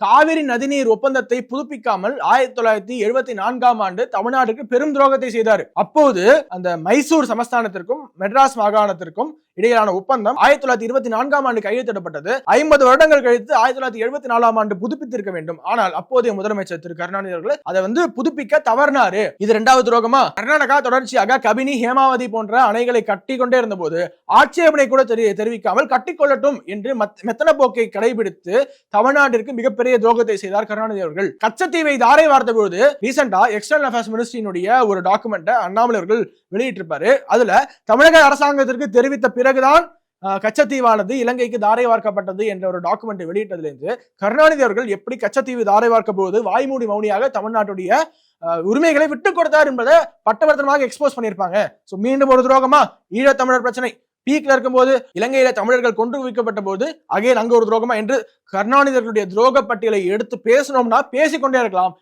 காவிரி நதிநீர் ஒப்பந்தத்தை புதுப்பிக்காமல் 1974 தமிழ்நாட்டுக்கு பெரும் துரோகத்தை செய்தார். அப்போது அந்த மைசூர் சமஸ்தானத்திற்கும் மெட்ராஸ் மாகாணத்திற்கும் இடையிலான ஒப்பந்தம் 1924 கையெழுத்திடப்பட்டது. 50 வருடங்கள் கழித்து 1974 புதுப்பித்திருக்க வேண்டும். ஆனால் அப்போதைய முதலமைச்சர் திரு கருணாநிதி அவர்கள் அதை புதுப்பிக்க தவறினாரு. இது இரண்டாவது துரோகமா? கர்நாடகா தொடர்ச்சியாக கபினி, ஹேமாவதி போன்ற அணைகளை கட்டி கொண்டே இருந்த போது ஆட்சேபனை கூட தெரிவிக்காமல் கட்டிக்கொள்ளட்டும் என்று மெத்தன போக்கை கடைபிடித்து தமிழ்நாட்டிற்கு மிகப்பெரிய துரோகத்தை செய்தார் கருணாநிதி அவர்கள். கச்சத்தீவை தாரை வார்த்த பொழுது ரீசெண்டா எக்ஸ்டர்னல் அஃபேர்ஸ் மினிஸ்ட்ரியினுடைய ஒரு டாக்குமெண்ட் அண்ணாமலை அவர்கள் வெளியிட்டிருப்பாரு. அதுல தமிழக அரசாங்கத்திற்கு தெரிவித்த பிறகுதான் கச்சத்தீவானது இலங்கைக்கு தாரை வார்க்கப்பட்டது என்ற ஒரு டாக்குமெண்ட் வெளியிட்டதிலிருந்து கருணாநிதி அவர்கள் எப்படி கச்சத்தீவு தாரை வார்க்க போது வாய்மூடி மௌனியாக தமிழ்நாட்டுடைய உரிமைகளை விட்டுக் கொடுத்தார் என்பதை பட்டவர்த்தனமாக எக்ஸ்போஸ் பண்ணியிருப்பாங்க. மீண்டும் ஒரு துரோகமா? ஈழத்தமிழர் பிரச்சனை பீக்ல இருக்கும்போது இலங்கையில தமிழர்கள் கொண்டு வைக்கப்பட்ட போது அகைன் அங்க ஒரு துரோகமா என்று கருணாநிதிகளுடைய துரோக பட்டியலை எடுத்து பேசணும்னா பேசிக்கொண்டே இருக்கலாம்.